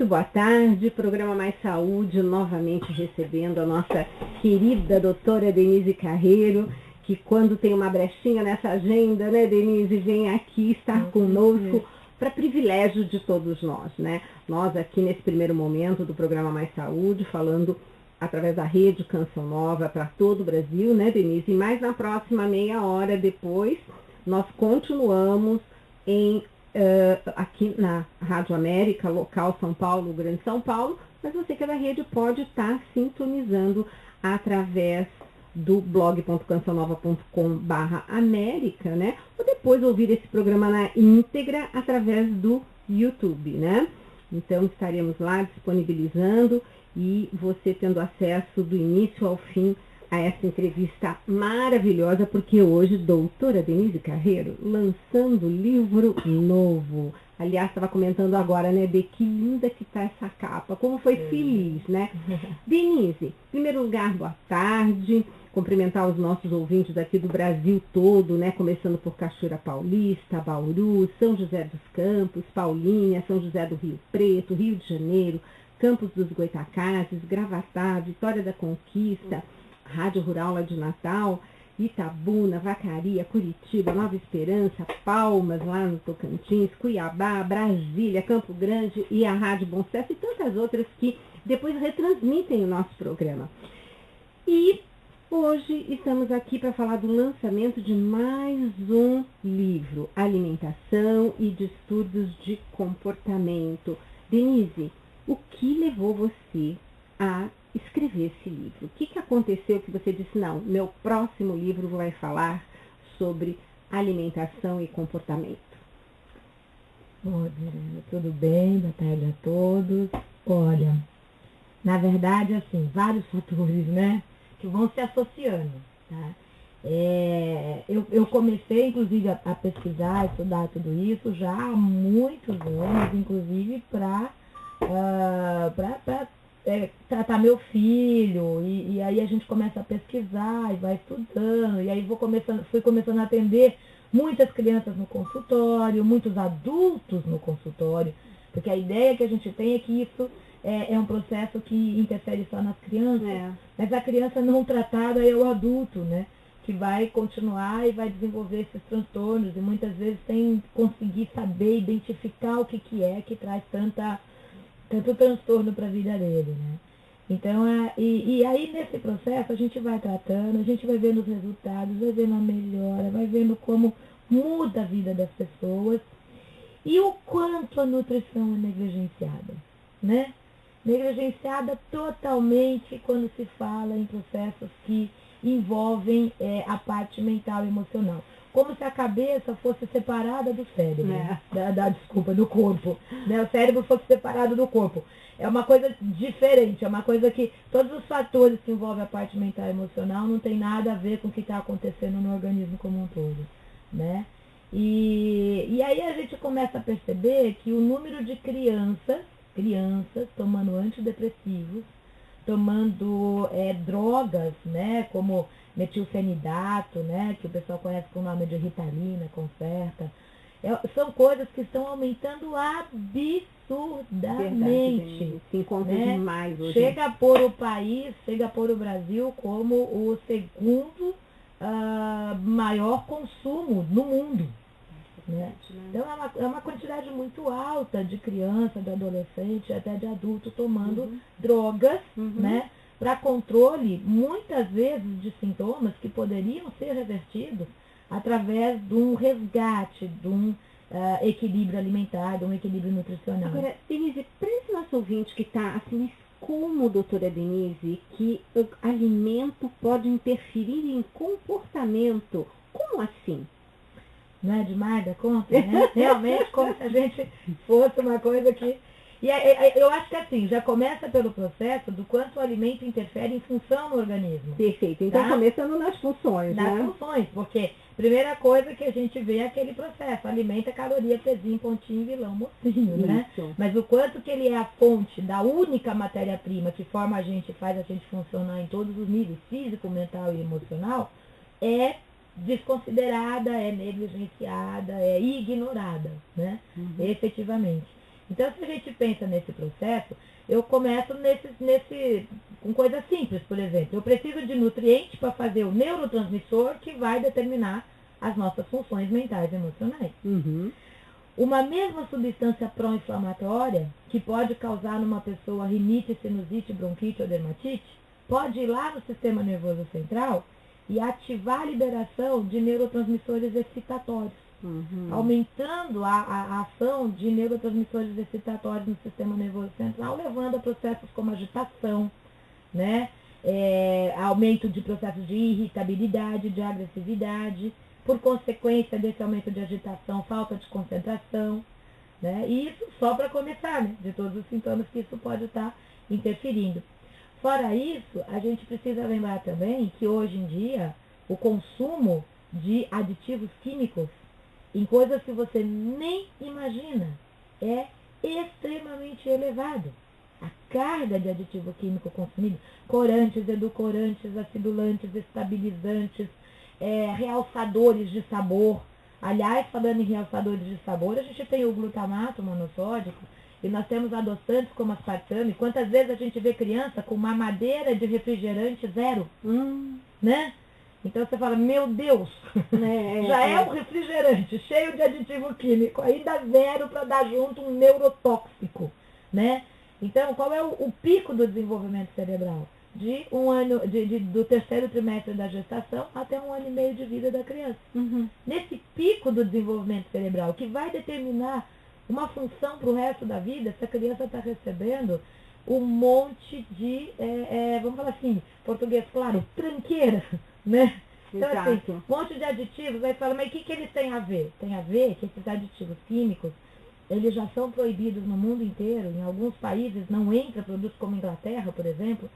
Muito boa tarde, programa Mais Saúde, novamente recebendo a nossa querida doutora Denise Carreiro, que quando tem uma brechinha nessa agenda, né, Denise, vem aqui estar conosco para privilégio de todos nós, né? Nós aqui nesse primeiro momento do programa Mais Saúde, falando através da rede Canção Nova para todo o Brasil, né, Denise? E mais na próxima meia hora depois, nós continuamos aqui na Rádio América, local São Paulo, Grande São Paulo, mas você que é da rede pode estar sintonizando através do blog.cançãonova.com/América, né? Ou depois ouvir esse programa na íntegra através do YouTube, né? Então estaremos lá disponibilizando e você tendo acesso do início ao fim a essa entrevista maravilhosa, porque hoje, doutora Denise Carreiro, lançando livro novo. Aliás, estava comentando agora, né, Bê, que linda que tá essa capa, como foi feliz, né? Denise, em primeiro lugar, boa tarde, cumprimentar os nossos ouvintes aqui do Brasil todo, né, começando por Cachoeira Paulista, Bauru, São José dos Campos, Paulínia, São José do Rio Preto, Rio de Janeiro, Campos dos Goitacazes, Gravatá, Vitória da Conquista, Rádio Rural lá de Natal, Itabuna, Vacaria, Curitiba, Nova Esperança, Palmas lá no Tocantins, Cuiabá, Brasília, Campo Grande e a Rádio Bom Sucesso e tantas outras que depois retransmitem o nosso programa. E hoje estamos aqui para falar do lançamento de mais um livro, Alimentação e Distúrbios de Comportamento. Denise, o que levou você a escrever esse livro? O que aconteceu que você disse, não, meu próximo livro vai falar sobre alimentação e comportamento? Oi, tudo bem? Boa tarde a todos. Olha, na verdade, assim, vários fatores, né, que vão se associando, tá? Eu comecei, inclusive, a pesquisar, a estudar tudo isso já há muitos anos, inclusive para tratar meu filho, e aí a gente começa a pesquisar e vai estudando, e aí fui começando a atender muitas crianças no consultório, muitos adultos no consultório, porque a ideia que a gente tem é que isso é um processo que interfere só nas crianças, mas a criança não tratada é o adulto, né, que vai continuar e vai desenvolver esses transtornos, e muitas vezes sem conseguir saber, identificar o que é que traz tanto transtorno para a vida dele, né? Então, e aí nesse processo a gente vai tratando, a gente vai vendo os resultados, vai vendo a melhora, vai vendo como muda a vida das pessoas e o quanto a nutrição é negligenciada, né? Negligenciada totalmente quando se fala em processos que envolvem a parte mental e emocional. Como se a cabeça fosse separada do cérebro, do corpo, né? O cérebro fosse separado do corpo. É uma coisa diferente, é uma coisa que todos os fatores que envolvem a parte mental e emocional não tem nada a ver com o que está acontecendo no organismo como um todo, né? E aí a gente começa a perceber que o número de crianças tomando antidepressivos, tomando drogas, né, como metilfenidato, né, que o pessoal conhece com o nome de Ritalina, Concerta, são coisas que estão aumentando absurdamente. Verdade, se encontra demais hoje. Chega a pôr o Brasil como o segundo maior consumo no mundo. Né? Então é uma quantidade muito alta de criança, de adolescente, até de adulto tomando drogas, né, para controle, muitas vezes, de sintomas que poderiam ser revertidos através de um resgate, de um equilíbrio alimentar, de um equilíbrio nutricional. Agora, Denise, para esse nosso ouvinte que está assim, mas como, doutora Denise, que o alimento pode interferir em comportamento? Como assim? Não é demais da conta, né? Realmente, como se a gente fosse uma coisa que... E eu acho que assim, já começa pelo processo do quanto o alimento interfere em função no organismo. Perfeito. Então, começando nas funções, nas funções, porque primeira coisa que a gente vê é aquele processo, alimenta, caloria, pezinho, pontinho, vilão, mocinho, né? Mas o quanto que ele é a fonte da única matéria-prima que forma a gente, faz a gente funcionar em todos os níveis, físico, mental e emocional, é desconsiderada, é negligenciada, é ignorada, né? Efetivamente. Então, se a gente pensa nesse processo, eu começo com coisas simples, por exemplo. Eu preciso de nutrientes para fazer o neurotransmissor que vai determinar as nossas funções mentais e emocionais. Uhum. Uma mesma substância pró-inflamatória, que pode causar numa pessoa rinite, sinusite, bronquite ou dermatite, pode ir lá no sistema nervoso central e ativar a liberação de neurotransmissores excitatórios, aumentando a ação de neurotransmissores excitatórios no sistema nervoso central, levando a processos como agitação, né? Aumento de processos de irritabilidade, de agressividade, por consequência desse aumento de agitação, falta de concentração, né? E isso só para começar, né? De todos os sintomas que isso pode estar interferindo. Fora isso, a gente precisa lembrar também que hoje em dia o consumo de aditivos químicos em coisas que você nem imagina é extremamente elevado. A carga de aditivo químico consumido, corantes, edulcorantes, acidulantes, estabilizantes, realçadores de sabor. Aliás, falando em realçadores de sabor, a gente tem o glutamato monossódico e nós temos adoçantes como aspartame. Quantas vezes a gente vê criança com mamadeira de refrigerante zero, né? Então você fala, meu Deus, já é um refrigerante cheio de aditivo químico, ainda zero para dar junto um neurotóxico, né? Então, qual é o pico do desenvolvimento cerebral? De um ano, do terceiro trimestre da gestação até 1 ano e meio de vida da criança. Nesse pico do desenvolvimento cerebral, que vai determinar uma função para o resto da vida, se a criança está recebendo um monte de, vamos falar assim, português claro, tranqueira, né? Então, assim, um monte de aditivos, aí fala, mas o que eles têm a ver? Tem a ver que esses aditivos químicos, eles já são proibidos no mundo inteiro, em alguns países não entra produtos como Inglaterra, por exemplo,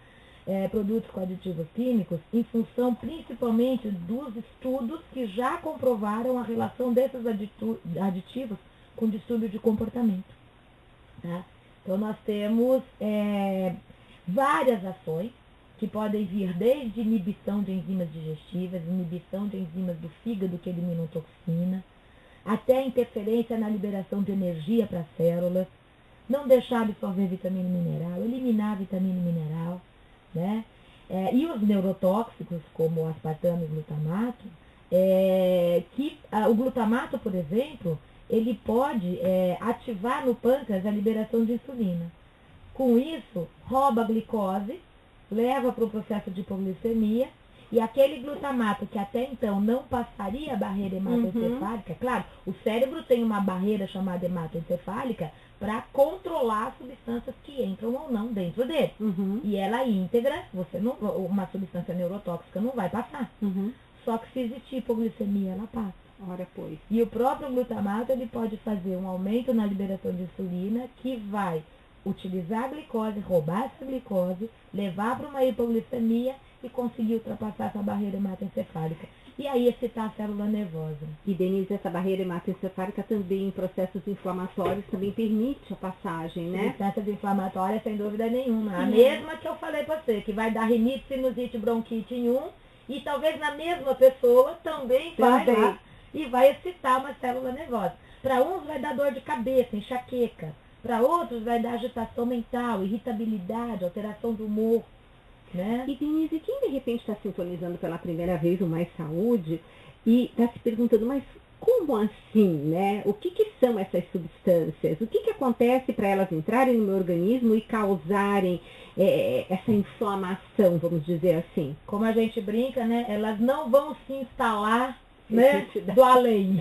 produtos com aditivos químicos, em função principalmente dos estudos que já comprovaram a relação desses aditivos com distúrbio de comportamento. Tá? Então, nós temos várias ações que podem vir desde inibição de enzimas digestivas, inibição de enzimas do fígado que eliminam toxina, até interferência na liberação de energia para as células, não deixar absorver vitamina e mineral, eliminar vitamina e mineral, né? E os neurotóxicos, como o aspartame e o glutamato, o glutamato, por exemplo, ele pode ativar no pâncreas a liberação de insulina. Com isso, rouba a glicose, leva para o processo de hipoglicemia, e aquele glutamato que até então não passaria a barreira hematoencefálica, claro, o cérebro tem uma barreira chamada hematoencefálica para controlar as substâncias que entram ou não dentro dele. E ela íntegra, uma substância neurotóxica não vai passar. Só que se existir hipoglicemia, ela passa. Ora, pois. E o próprio glutamato, ele pode fazer um aumento na liberação de insulina que vai utilizar a glicose, roubar essa glicose, levar para uma hipoglicemia e conseguir ultrapassar essa barreira hematoencefálica. E aí excitar a célula nervosa. E, Denise, essa barreira hematoencefálica também em processos inflamatórios também permite a passagem, né? Substâncias inflamatórias, sem dúvida nenhuma. A mesma que eu falei para você, que vai dar rinite, sinusite, bronquite em um, e talvez na mesma pessoa também vai lá e vai excitar uma célula nervosa. Para uns vai dar dor de cabeça, enxaqueca. Para outros vai dar agitação mental, irritabilidade, alteração do humor, né? E, Denise, quem de repente está sintonizando pela primeira vez o Mais Saúde e está se perguntando, mas como assim, né? O que são essas substâncias? O que acontece para elas entrarem no meu organismo e causarem essa inflamação, vamos dizer assim? Como a gente brinca, né? Elas não vão se instalar, né, do além.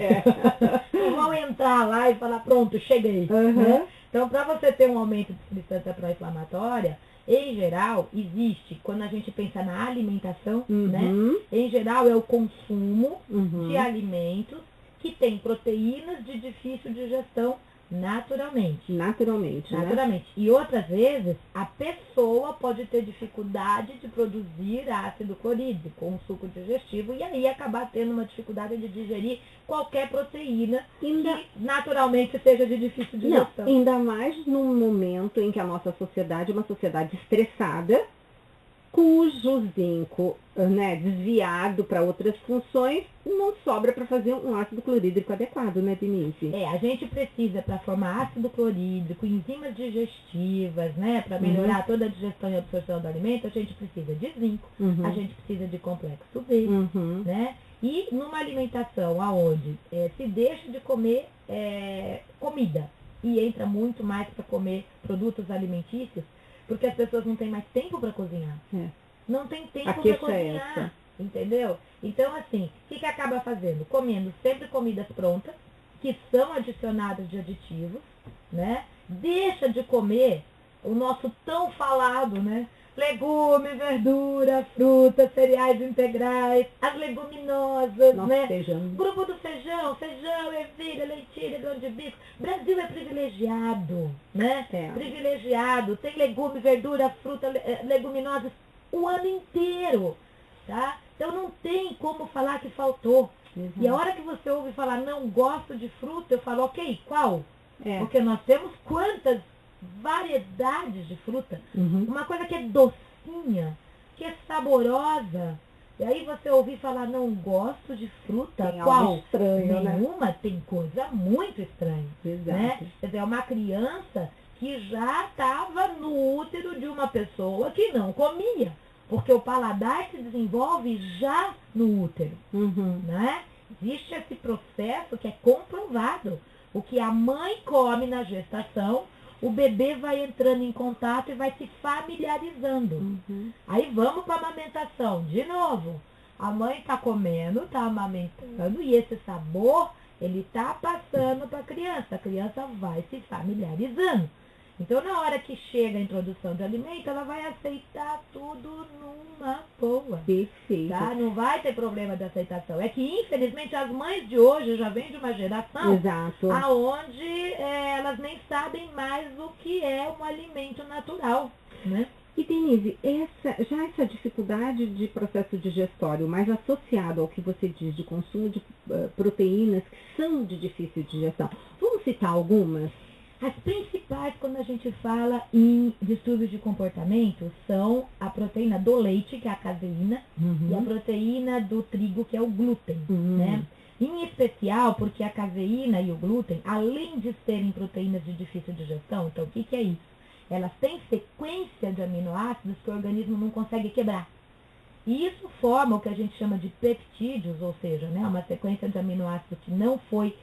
Não vão entrar lá e falar, pronto, cheguei. Né? Então, para você ter um aumento de substância pró-inflamatória, em geral, existe, quando a gente pensa na alimentação, né? Em geral é o consumo de alimentos que têm proteínas de difícil digestão naturalmente. Naturalmente. E outras vezes, a pessoa pode ter dificuldade de produzir ácido clorídrico com o suco digestivo e aí acabar tendo uma dificuldade de digerir qualquer proteína que naturalmente seja de difícil digestão. Ainda mais num momento em que a nossa sociedade é uma sociedade estressada, cujo zinco, né, desviado para outras funções, não sobra para fazer um ácido clorídrico adequado, né, Denise? A gente precisa, para formar ácido clorídrico, enzimas digestivas, né, para melhorar toda a digestão e absorção do alimento, a gente precisa de zinco, a gente precisa de complexo B, né? E numa alimentação aonde se deixa de comer comida e entra muito mais para comer produtos alimentícios, porque as pessoas não têm mais tempo para cozinhar. Não tem tempo para cozinhar, entendeu? Então, assim, o que acaba fazendo? Comendo sempre comidas prontas, que são adicionadas de aditivos, né? Deixa de comer o nosso tão falado, né? Legume, verdura, frutas, cereais integrais, as leguminosas, né? Feijão. Grupo do feijão, ervilha, lentilha, grão de bico. Brasil é privilegiado, né? Privilegiado. Tem legume, verdura, fruta, leguminosas o ano inteiro, tá? Então não tem como falar que faltou. E a hora que você ouve falar, não gosto de fruta, eu falo, ok, qual? Porque nós temos quantas variedades de fruta. Uma coisa que é docinha, que é saborosa. E aí você ouvir falar, não gosto de fruta, tem qual? Algo estranho, nenhuma, né? Tem coisa muito estranha. Exato. Né? Quer dizer, é uma criança que já estava no útero de uma pessoa que não comia. Porque o paladar se desenvolve já no útero. Né? Existe esse processo que é comprovado. O que a mãe come na gestação, o bebê vai entrando em contato e vai se familiarizando. Aí vamos para a amamentação. De novo, a mãe está comendo, está amamentando, e esse sabor, ele está passando para a criança vai se familiarizando. Então, na hora que chega a introdução de alimento, ela vai aceitar tudo numa boa. Perfeito. Tá? Não vai ter problema de aceitação. É que, infelizmente, as mães de hoje já vêm de uma geração aonde elas nem sabem mais o que é um alimento natural, né? E, Denise, essa dificuldade de processo digestório, mais associado ao que você diz de consumo de proteínas que são de difícil digestão, vamos citar algumas? As principais, quando a gente fala em distúrbios de comportamento, são a proteína do leite, que é a caseína, e a proteína do trigo, que é o glúten, né? Em especial, porque a caseína e o glúten, além de serem proteínas de difícil digestão, então o que é isso? Elas têm sequência de aminoácidos que o organismo não consegue quebrar. E isso forma o que a gente chama de peptídeos, ou seja, né, uma sequência de aminoácidos que não foi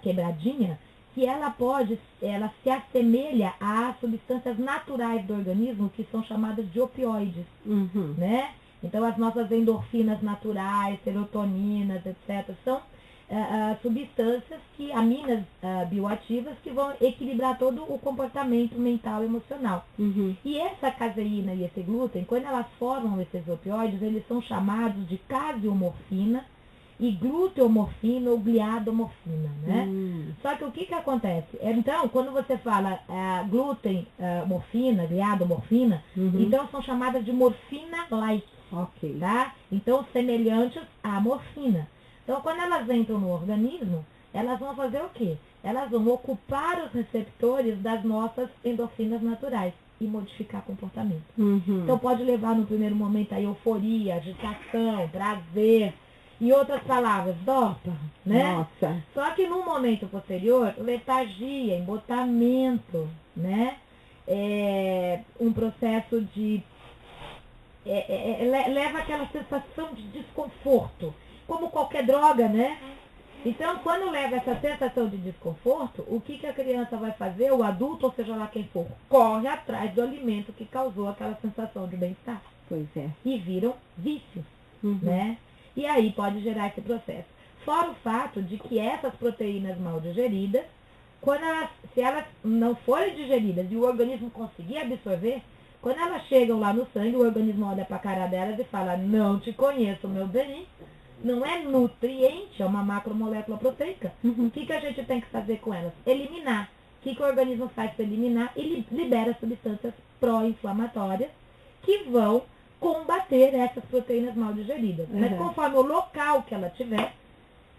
quebradinha, que ela se assemelha às substâncias naturais do organismo, que são chamadas de opioides, né? Então, as nossas endorfinas naturais, serotoninas, etc., são substâncias, aminas bioativas, que vão equilibrar todo o comportamento mental e emocional. E essa caseína e esse glúten, quando elas formam esses opioides, eles são chamados de casiomorfina, e gluteomorfina ou gliadomorfina, né? Só que o que acontece? Então, quando você fala glúten, morfina, gliadomorfina, então são chamadas de morfina-like, tá? Então, semelhantes à morfina. Então, quando elas entram no organismo, elas vão fazer o quê? Elas vão ocupar os receptores das nossas endorfinas naturais e modificar comportamento. Então, pode levar no primeiro momento a euforia, agitação, prazer, e outras palavras, dopa, né? Nossa. Só que no momento posterior, letargia, embotamento, né? Um processo de... leva aquela sensação de desconforto, como qualquer droga, né? Então, quando leva essa sensação de desconforto, o que a criança vai fazer, o adulto, ou seja lá quem for, corre atrás do alimento que causou aquela sensação de bem-estar. Pois é. E viram vícios, né? E aí pode gerar esse processo. Fora o fato de que essas proteínas mal digeridas, se elas não forem digeridas e o organismo conseguir absorver, quando elas chegam lá no sangue, o organismo olha para a cara delas e fala, não te conheço, meu bem, não é nutriente, é uma macromolécula proteica. O que a gente tem que fazer com elas? Eliminar. O que o organismo faz para eliminar? Ele libera substâncias pró-inflamatórias que vão combater essas proteínas mal digeridas. Mas conforme o local que ela tiver,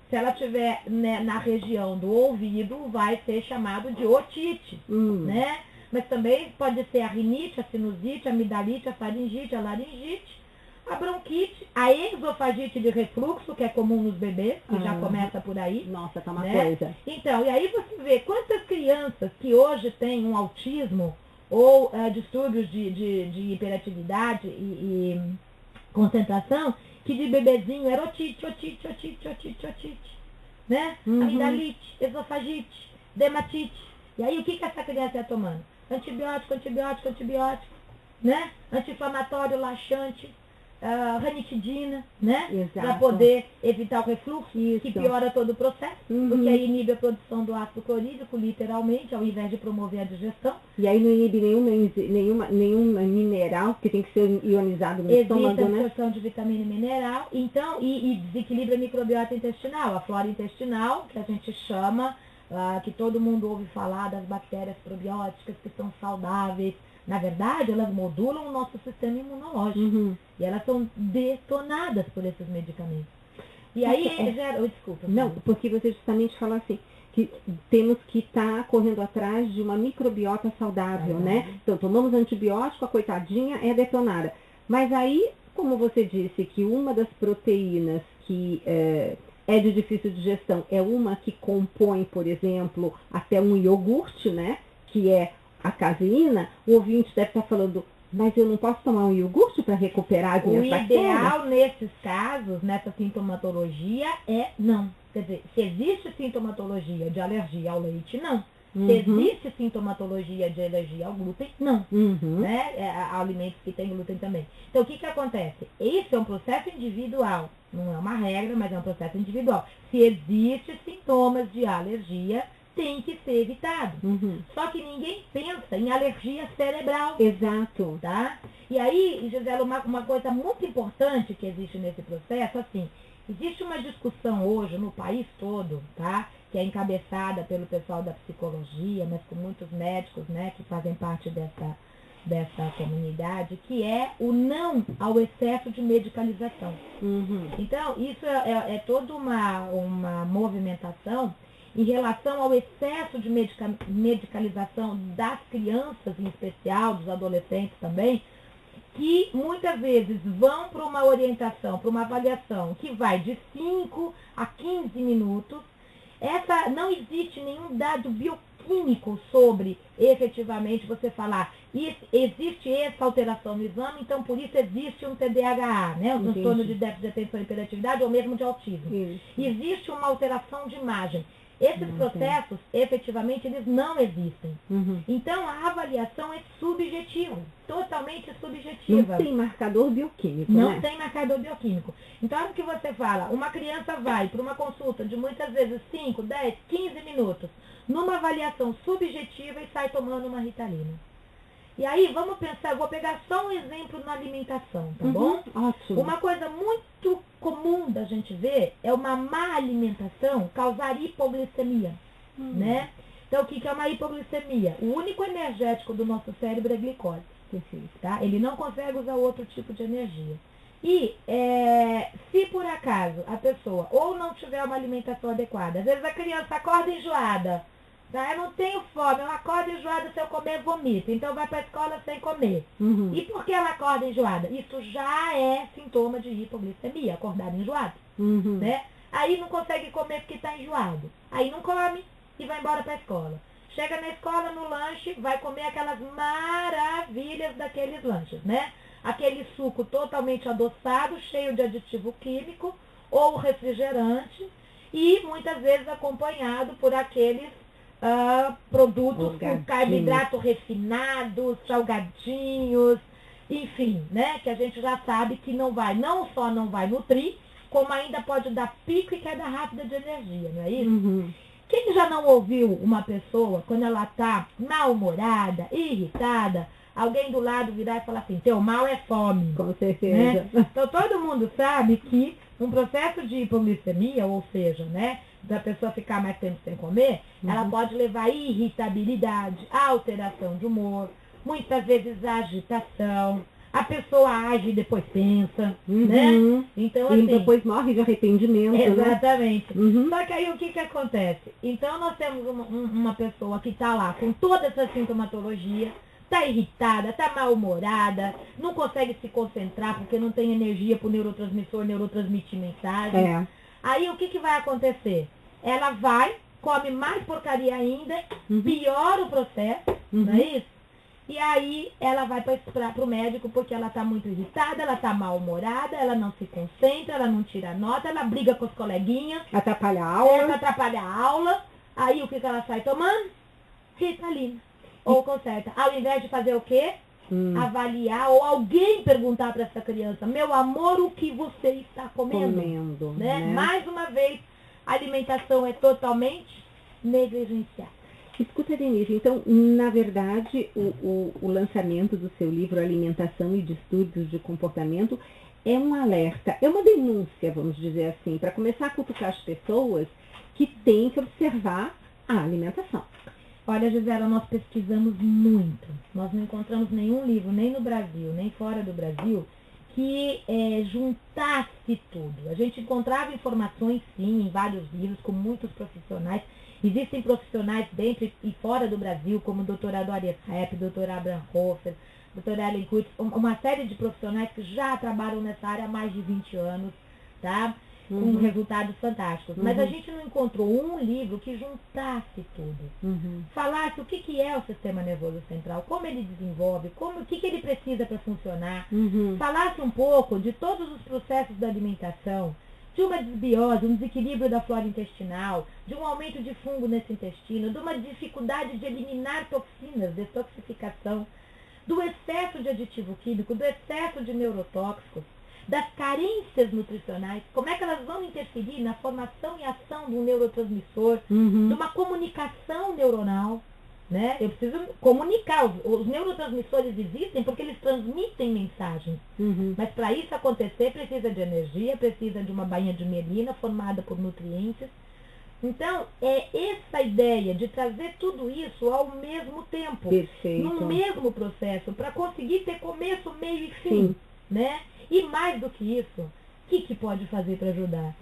se ela tiver, né, na região do ouvido, vai ser chamado de otite, né? mas também pode ser a rinite, a sinusite, a amidalite, a faringite, a laringite, a bronquite, a esofagite de refluxo, que é comum nos bebês, que já começa por aí. Nossa, tá uma né? coisa. Então, e aí você vê quantas crianças que hoje têm um autismo ou distúrbios de hiperatividade e concentração, que de bebezinho era otite, né? Amidalite, esofagite, dermatite. E aí o que essa criança está tomando? Antibiótico, né? Anti-inflamatório, laxante, ranitidina, né? Para poder evitar o refluxo, que piora todo o processo, porque aí inibe a produção do ácido clorídrico, literalmente, ao invés de promover a digestão. E aí não inibe nenhum mineral, que tem que ser ionizado no estômago, né? Evita a absorção de vitamina e mineral, então, e desequilibra a microbiota intestinal, a flora intestinal, que a gente chama, que todo mundo ouve falar das bactérias probióticas que são saudáveis. Na verdade, elas modulam o nosso sistema imunológico. E elas são detonadas por esses medicamentos. E aí, desculpa. Não, porque você justamente falou assim, que temos que estar correndo atrás de uma microbiota saudável, né? Então, tomamos antibiótico, a coitadinha é detonada. Mas aí, como você disse, que uma das proteínas que é de difícil digestão é uma que compõe, por exemplo, até um iogurte, né? Que é a caseína, o ouvinte deve estar falando, mas eu não posso tomar um iogurte para recuperar as minhas bactérias? O ideal nesses casos, nessa sintomatologia, é não. Quer dizer, se existe sintomatologia de alergia ao leite, não. Se existe sintomatologia de alergia ao glúten, não. Né? Alimentos que têm glúten também. Então, o que acontece? Isso é um processo individual. Não é uma regra, mas é um processo individual. Se existem sintomas de alergia, tem que ser evitado. Só que ninguém pensa em alergia cerebral. Exato. Tá? E aí, Gisela, uma coisa muito importante que existe nesse processo, assim, existe uma discussão hoje no país todo, tá? Que é encabeçada pelo pessoal da psicologia, mas com muitos médicos, né, que fazem parte dessa comunidade, que é o não ao excesso de medicalização. Então, isso é toda uma movimentação em relação ao excesso de medicalização das crianças, em especial, dos adolescentes também, que muitas vezes vão para uma orientação, para uma avaliação que vai de 5 a 15 minutos. Não existe nenhum dado bioquímico sobre, efetivamente, você falar, existe essa alteração no exame, então por isso existe um TDAH, né? Um transtorno de déficit de atenção e hiperatividade, ou mesmo de autismo. Existe uma alteração de imagem. Esses processos, efetivamente, eles não existem. Então, a avaliação é subjetiva, totalmente subjetiva. Não tem marcador bioquímico, Não tem marcador bioquímico. Então, o que você fala, uma criança vai para uma consulta de muitas vezes 5, 10, 15 minutos, numa avaliação subjetiva e sai tomando uma Ritalina. E aí, vamos pensar, vou pegar só um exemplo na alimentação, tá bom? Ótimo. Uma coisa muito comum da gente ver é uma má alimentação causar hipoglicemia, né? Então, o que é uma hipoglicemia? O único energético do nosso cérebro é glicose, tá? Ele não consegue usar outro tipo de energia. E se por acaso a pessoa ou não tiver uma alimentação adequada, às vezes a criança acorda enjoada, tá? Eu não tenho fome, eu acordo enjoada, se eu comer, vomito. Então vai para a escola sem comer. E por que ela acorda enjoada? Isso já é sintoma de hipoglicemia, acordar enjoado. Né? Aí não consegue comer porque está enjoado. Aí não come e vai embora para a escola. Chega na escola, no lanche, vai comer aquelas maravilhas daqueles lanches, né? Aquele suco totalmente adoçado, cheio de aditivo químico, ou refrigerante, e muitas vezes acompanhado por aqueles produtos com carboidrato refinado, salgadinhos, enfim, né? Que a gente já sabe que não só não vai nutrir, como ainda pode dar pico e queda rápida de energia, não é isso? Quem já não ouviu uma pessoa, quando ela está mal-humorada, irritada, alguém do lado virar e falar assim, teu mal é fome. Com certeza. Né? Então todo mundo sabe que um processo de hipoglicemia, ou seja, né, da pessoa ficar mais tempo sem comer, ela pode levar a irritabilidade, a alteração de humor, muitas vezes a agitação, a pessoa age e depois pensa, Uhum. né? Então, E assim, depois morre de arrependimento, né? exatamente. Uhum. Só que aí o que acontece? Então nós temos uma pessoa que está lá com toda essa sintomatologia, está irritada, está mal-humorada, não consegue se concentrar porque não tem energia para o neurotransmitir mensagem. É. Aí o que vai acontecer? Ela vai, come mais porcaria ainda, Uhum. piora o processo, Uhum. não é isso? E aí ela vai para o médico porque ela está muito irritada, ela está mal-humorada, ela não se concentra, ela não tira nota, ela briga com os coleguinhas, Atrapalha a aula. ela atrapalha a aula. Aí o que ela sai tomando? Ritalina. Ou Concerta. Ao invés de fazer o quê? Avaliar ou alguém perguntar para essa criança, meu amor, o que você está comendo? Né? Mais uma vez, a alimentação é totalmente negligenciada. Escuta, Denise, então, na verdade, o lançamento do seu livro Alimentação e Distúrbios de Comportamento é um alerta, é uma denúncia, vamos dizer assim, para começar a cutucar as pessoas que têm que observar a alimentação. Olha, Gisela, nós pesquisamos muito. Nós não encontramos nenhum livro, nem no Brasil, nem fora do Brasil, que juntasse tudo. A gente encontrava informações, sim, em vários livros, com muitos profissionais. Existem profissionais dentro e fora do Brasil, como o Dr. Adoré Hepp, Dr. Abraham Hofer, Dr. Ellen Kurtz, uma série de profissionais que já trabalham nessa área há mais de 20 anos, tá? Com resultados fantásticos. Mas a gente não encontrou um livro que juntasse tudo. Falasse o que é o sistema nervoso central, como ele desenvolve, o que ele precisa para funcionar. Falasse um pouco de todos os processos da alimentação, de uma desbiose, um desequilíbrio da flora intestinal, de um aumento de fungo nesse intestino, de uma dificuldade de eliminar toxinas, detoxificação, do excesso de aditivo químico, do excesso de neurotóxicos, das carências nutricionais, como é que elas vão interferir na formação e ação do neurotransmissor, de uma comunicação neuronal, né? Eu preciso comunicar, os neurotransmissores existem porque eles transmitem mensagens, mas para isso acontecer precisa de energia, precisa de uma bainha de mielina formada por nutrientes. Então, é essa ideia de trazer tudo isso ao mesmo tempo, no mesmo processo, para conseguir ter começo, meio e fim, né? E mais do que isso, o que pode fazer para ajudar?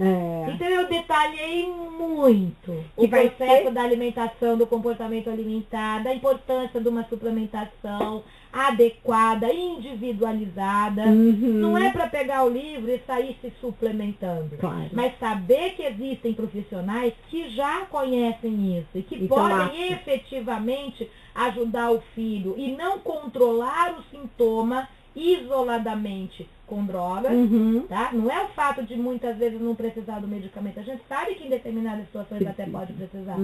Então eu detalhei muito o processo da alimentação, do comportamento alimentar, da importância de uma suplementação adequada, individualizada. Não é para pegar o livro e sair se suplementando, mas saber que existem profissionais que já conhecem isso e que podem efetivamente ajudar o filho e não controlar o sintoma isoladamente com drogas, tá? Não é o fato de muitas vezes não precisar do medicamento. A gente sabe que em determinadas situações até pode precisar.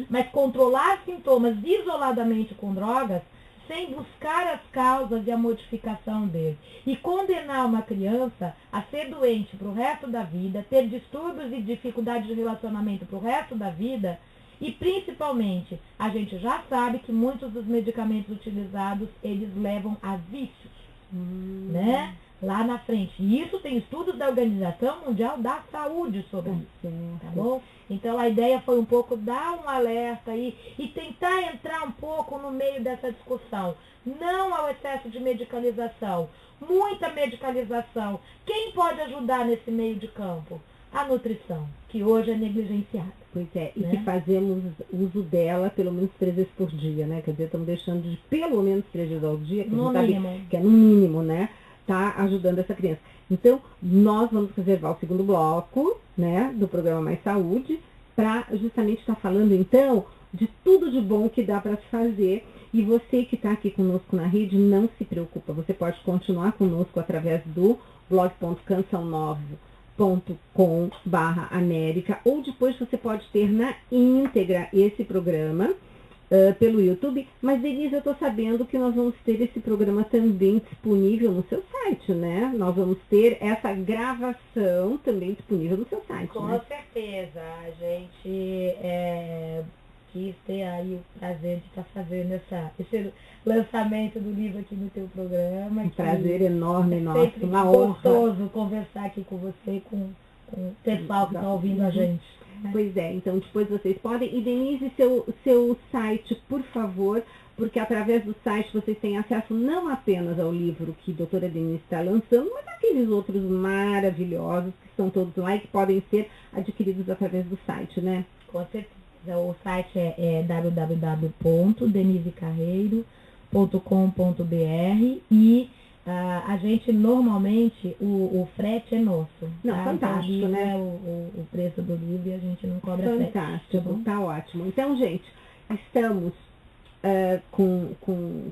Mas controlar sintomas isoladamente com drogas, sem buscar as causas e a modificação dele. E condenar uma criança a ser doente para o resto da vida, ter distúrbios e dificuldades de relacionamento para o resto da vida, e principalmente, a gente já sabe que muitos dos medicamentos utilizados, eles levam a vícios, né? Lá na frente. E isso tem estudos da Organização Mundial da Saúde sobre isso, tá bom? Então a ideia foi um pouco dar um alerta aí e tentar entrar um pouco no meio dessa discussão. Não ao excesso de medicalização. Muita medicalização. Quem pode ajudar nesse meio de campo? A nutrição, que hoje é negligenciada. Pois é, e que fazemos uso dela pelo menos 3 vezes por dia, né? Quer dizer, estamos deixando de pelo menos 3 vezes ao dia, que a gente sabe que é no mínimo, né? Tá ajudando essa criança. Então, nós vamos reservar o segundo bloco, né, do programa Mais Saúde, para justamente estar falando, então, de tudo de bom que dá para se fazer. E você que está aqui conosco na rede, não se preocupa, você pode continuar conosco através do blog.canção9.com/América, ou depois você pode ter na íntegra esse programa pelo YouTube. Mas, Denise, eu estou sabendo que nós vamos ter esse programa também disponível no seu site, né? Nós vamos ter essa gravação também disponível no seu site, Com certeza. A gente quis ter aí o prazer de estar fazendo esse lançamento do livro aqui no teu programa. Um prazer enorme nosso, uma honra. Gostoso conversar aqui com você, com o pessoal que está ouvindo a gente. Pois é, então depois vocês podem. E Denise, seu site, por favor, porque através do site vocês têm acesso não apenas ao livro que a doutora Denise está lançando, mas aqueles outros maravilhosos que estão todos lá e que podem ser adquiridos através do site, né? Com certeza. O site é www.denisecarreiro.com.br e a gente normalmente, o frete é nosso. Não, tá? fantástico, então, né? É o preço do livro e a gente não cobra frete. Fantástico, tá ótimo. Então, gente, estamos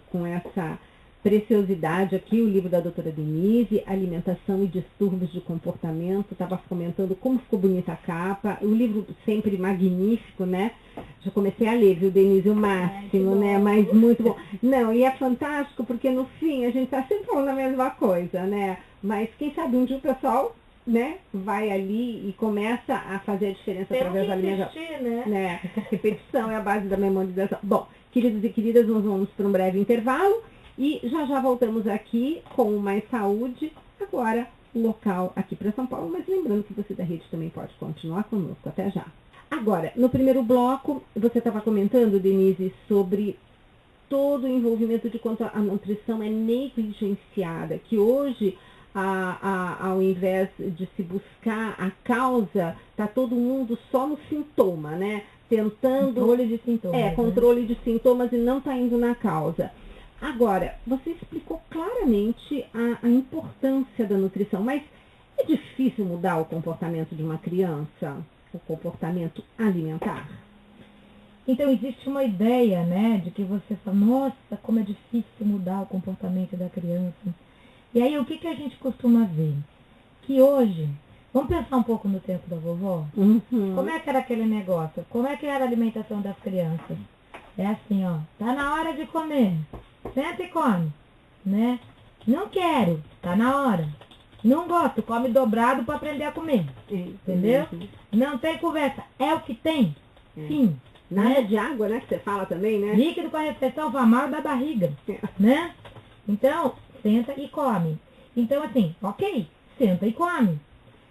com essa preciosidade aqui, o livro da doutora Denise, Alimentação e Distúrbios de Comportamento. Estava comentando como ficou bonita a capa. O livro sempre magnífico, né? Já comecei a ler, viu, Denise? O máximo, né? Mas muito bom. Não, e é fantástico porque no fim a gente está sempre falando a mesma coisa, né? Mas quem sabe um dia o pessoal, né, vai ali e começa a fazer a diferença através da alimentação. Né? Repetição é a base da memorização. Bom, queridos e queridas, nós vamos para um breve intervalo. E já voltamos aqui com Mais Saúde, agora local aqui para São Paulo, mas lembrando que você da rede também pode continuar conosco. Até já. Agora, no primeiro bloco, você estava comentando, Denise, sobre todo o envolvimento de quanto a nutrição é negligenciada, que hoje, ao invés de se buscar a causa, está todo mundo só no sintoma, né? Tentando... Controle de sintomas. Controle de sintomas e não está indo na causa. Agora, você explicou claramente a importância da nutrição, mas é difícil mudar o comportamento de uma criança, o comportamento alimentar? Então, existe uma ideia, né, de que você fala, nossa, como é difícil mudar o comportamento da criança. E aí, o que a gente costuma ver? Que hoje, vamos pensar um pouco no tempo da vovó? Uhum. Como é que era aquele negócio? Como é que era a alimentação das crianças? É assim, ó, tá na hora de comer. Senta e come, né? Não quero, tá na hora. Não gosto, come dobrado para aprender a comer. Entendeu? Não tem conversa, é o que tem. Sim. Nada de água, né? Que você fala também, né? Líquido com a refeição vai mal da barriga, né? Então, senta e come. Então, assim, ok, senta e come.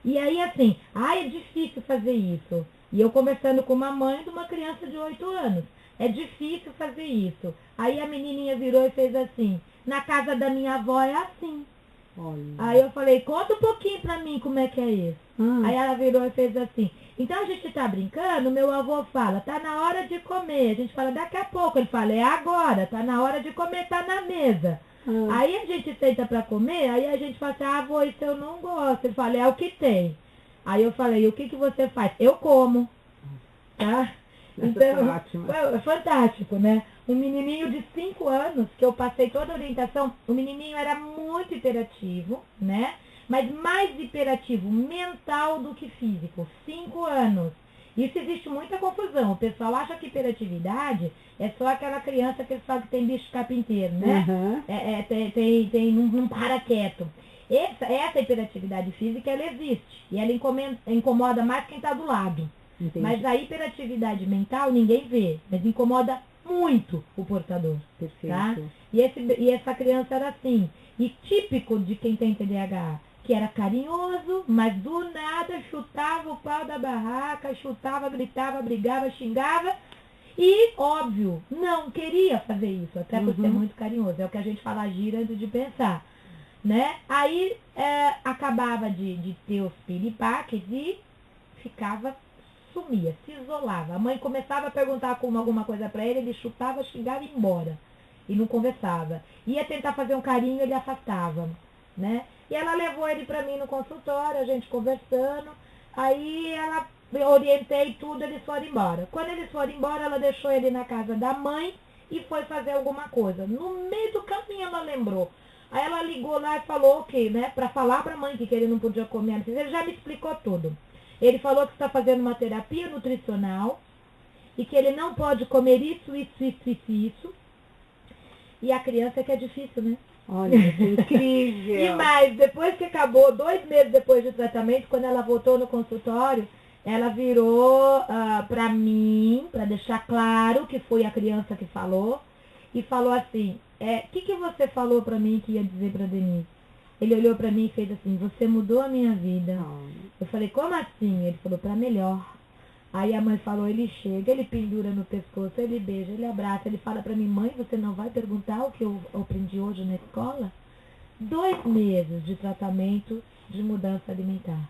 E aí, assim, é difícil fazer isso. E eu conversando com uma mãe de uma criança de 8 anos. É difícil fazer isso. Aí a menininha virou e fez assim, na casa da minha avó é assim. Olha. Aí eu falei, conta um pouquinho pra mim como é que é isso. Aí ela virou e fez assim, então a gente tá brincando, meu avô fala, tá na hora de comer. A gente fala, daqui a pouco. Ele fala, é agora, tá na hora de comer, tá na mesa. Aí a gente senta pra comer, aí a gente fala assim, avô, isso eu não gosto. Ele fala, é o que tem. Aí eu falei, o que você faz? Eu como. Tá? Então, é fantástico, né? Um menininho de 5 anos, que eu passei toda a orientação, o menininho era muito hiperativo, né? Mas mais hiperativo mental do que físico. 5 anos. Isso existe muita confusão. O pessoal acha que hiperatividade é só aquela criança que eles falam que tem bicho carpinteiro, né? Não para quieto. Essa hiperatividade física, ela existe. E ela incomoda mais quem está do lado. Entendi. Mas a hiperatividade mental ninguém vê, mas incomoda muito o portador. Perfeito. Tá? E essa criança era assim, e típico de quem tem TDAH, que era carinhoso, mas do nada chutava o pau da barraca, chutava, gritava, brigava, xingava, e, óbvio, não queria fazer isso, até por ser muito carinhoso. É o que a gente fala, gira antes de pensar. Né? Aí acabava de ter os piripaques e sumia, se isolava. A mãe começava a perguntar alguma coisa para ele, ele chutava, xingava e ia embora. E não conversava. Ia tentar fazer um carinho, ele afastava. Né? E ela levou ele para mim no consultório, a gente conversando. Aí eu orientei tudo, eles foram embora. Quando eles foram embora, ela deixou ele na casa da mãe e foi fazer alguma coisa. No meio do caminho ela lembrou. Aí ela ligou lá e falou o quê, né? Para falar para a mãe que ele não podia comer. Ele já me explicou tudo. Ele falou que está fazendo uma terapia nutricional e que ele não pode comer isso. E a criança é que é difícil, né? Olha, que incrível. E mais, depois que acabou, 2 meses depois do tratamento, quando ela voltou no consultório, ela virou para mim, para deixar claro que foi a criança que falou, e falou assim, que você falou para mim que ia dizer para Denise? Ele olhou para mim e fez assim, você mudou a minha vida. Eu falei, como assim? Ele falou, para melhor. Aí a mãe falou, ele chega, ele pendura no pescoço, ele beija, ele abraça, ele fala pra mim, mãe, você não vai perguntar o que eu aprendi hoje na escola? 2 meses de tratamento de mudança alimentar.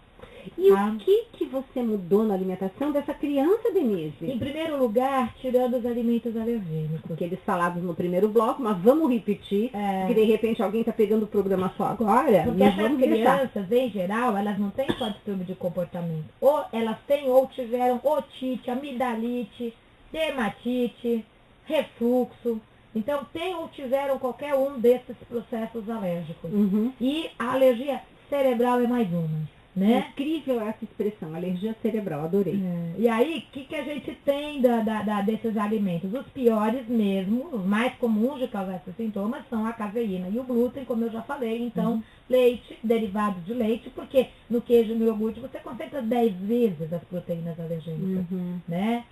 E o que você mudou na alimentação dessa criança, Denise? Em primeiro lugar, tirando os alimentos alergênicos. Aqueles falados no primeiro bloco, mas vamos repetir, porque de repente alguém está pegando o programa só agora. Porque essas crianças, em geral, elas não têm só distúrbio de comportamento. Ou elas têm ou tiveram otite, amidalite, dermatite, refluxo. Então, tem ou tiveram qualquer um desses processos alérgicos. E a alergia cerebral é mais uma. Né? Incrível essa expressão, alergia cerebral, adorei. E aí, o que a gente tem desses alimentos? Os piores mesmo, os mais comuns de causar esses sintomas são a caseína e o glúten, como eu já falei. Então, leite, derivados de leite, porque no queijo e no iogurte você concentra 10 vezes as proteínas alergênicas, né?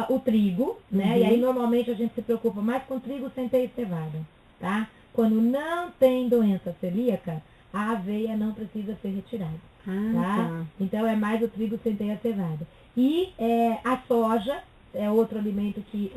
O trigo, né? E aí, normalmente, a gente se preocupa mais com trigo, centeio e cevada, tá? Quando não tem doença celíaca, a aveia não precisa ser retirada, tá? Então, é mais o trigo, centeio e a cevada. E a soja é outro alimento que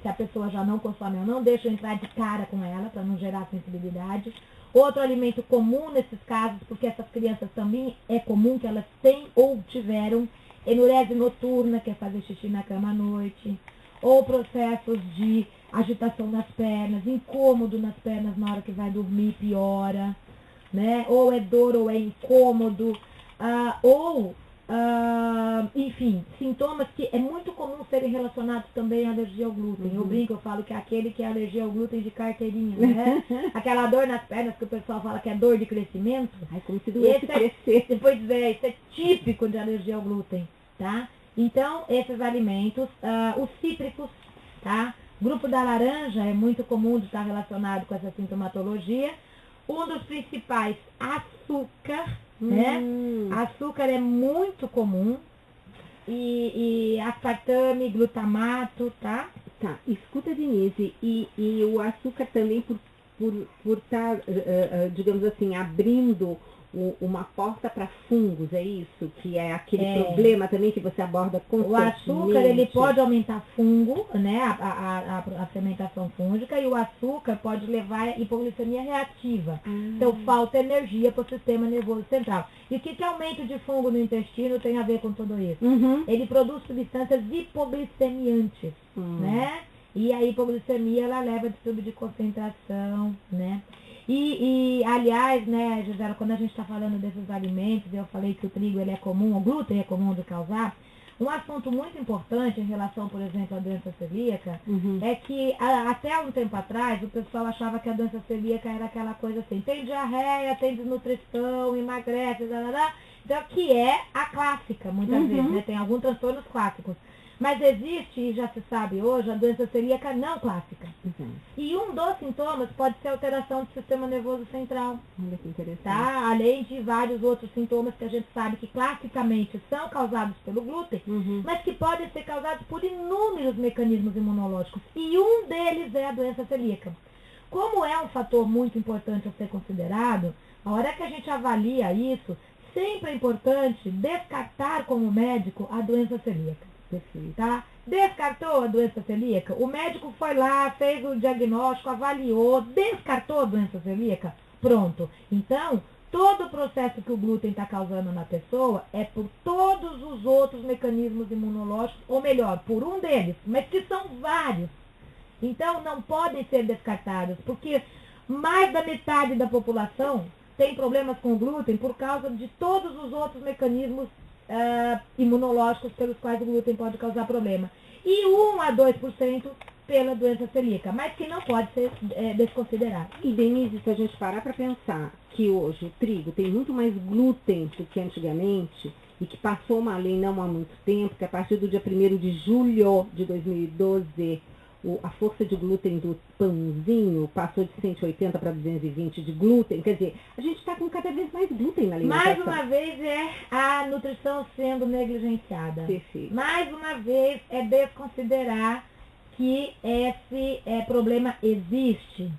se a pessoa já não consome, eu não deixo entrar de cara com ela, para não gerar sensibilidade. Outro alimento comum nesses casos, porque essas crianças também é comum que elas têm ou tiveram enurese noturna, que é fazer xixi na cama à noite, ou processos de agitação nas pernas, incômodo nas pernas na hora que vai dormir, piora. Né? Ou é dor ou é incômodo, enfim, sintomas que é muito comum serem relacionados também à alergia ao glúten. Eu brinco, eu falo que é aquele que é alergia ao glúten de carteirinha, né? Aquela dor nas pernas que o pessoal fala que é dor de crescimento. Como se doesse crescer. Pois é, isso é típico de alergia ao glúten, tá? Então, esses alimentos, os cítricos, tá? O grupo da laranja é muito comum de estar relacionado com essa sintomatologia. Um dos principais, açúcar, né? Açúcar é muito comum. E aspartame, glutamato, tá? Tá, escuta, Denise, e o açúcar também por estar, digamos assim, abrindo uma porta para fungos, é isso? Que é aquele problema também que você aborda constantemente. O açúcar, ele pode aumentar fungo, né? A fermentação fúngica, e o açúcar pode levar a hipoglicemia reativa. Então, falta energia para o sistema nervoso central. E o que aumento de fungo no intestino tem a ver com tudo isso? Ele produz substâncias hipoglicemiantes, né? E a hipoglicemia, ela leva a distúrbio de concentração, né? Aliás, né, Gisela, quando a gente está falando desses alimentos, eu falei que o trigo ele é comum, o glúten é comum de causar. Um assunto muito importante em relação, por exemplo, à doença celíaca, é que até um tempo atrás o pessoal achava que a doença celíaca era aquela coisa assim, tem diarreia, tem desnutrição, emagrece, então que é a clássica, muitas vezes, né? Tem alguns transtornos clássicos. Mas existe, e já se sabe hoje, a doença celíaca não clássica. E um dos sintomas pode ser alteração do sistema nervoso central. Olha que interessante. Tá? Além de vários outros sintomas que a gente sabe que classicamente são causados pelo glúten, mas que podem ser causados por inúmeros mecanismos imunológicos. E um deles é a doença celíaca. Como é um fator muito importante a ser considerado, a hora que a gente avalia isso, sempre é importante descartar como médico a doença celíaca. Tá? Descartou a doença celíaca, o médico foi lá, fez o diagnóstico, avaliou, descartou a doença celíaca, pronto. Então, todo o processo que o glúten está causando na pessoa é por todos os outros mecanismos imunológicos, ou melhor, por um deles, mas que são vários. Então, não podem ser descartados, porque mais da metade da população tem problemas com o glúten por causa de todos os outros mecanismos imunológicos pelos quais o glúten pode causar problema. E 1 a 2% pela doença celíaca, mas que não pode ser desconsiderado. E Denise, se a gente parar para pensar que hoje o trigo tem muito mais glúten do que antigamente, e que passou uma lei não há muito tempo, que a partir do dia 1º de julho de 2012, a força de glúten do pãozinho passou de 180 para 220 de glúten. Quer dizer, a gente está com cada vez mais glúten na alimentação. Mais uma vez é a nutrição sendo negligenciada. Perfeito. Mais uma vez é desconsiderar que esse problema existe,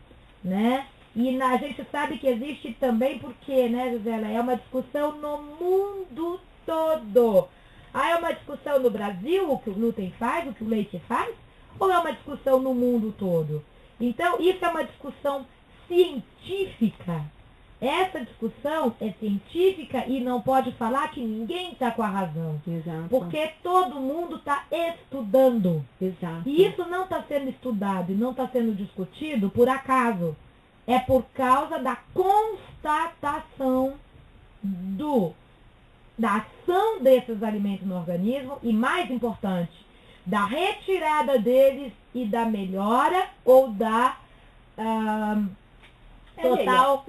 né? E a gente sabe que existe também porque, né, Gisela, é uma discussão no mundo todo. Ah, é uma discussão no Brasil, o que o glúten faz, o que o leite faz? Ou é uma discussão no mundo todo? Então, isso é uma discussão científica. Essa discussão é científica e não pode falar que ninguém está com a razão. Exato. Porque todo mundo está estudando. Exato. E isso não está sendo estudado e não está sendo discutido por acaso. É por causa da constatação da ação desses alimentos no organismo e, mais importante, da retirada deles e da melhora ou da total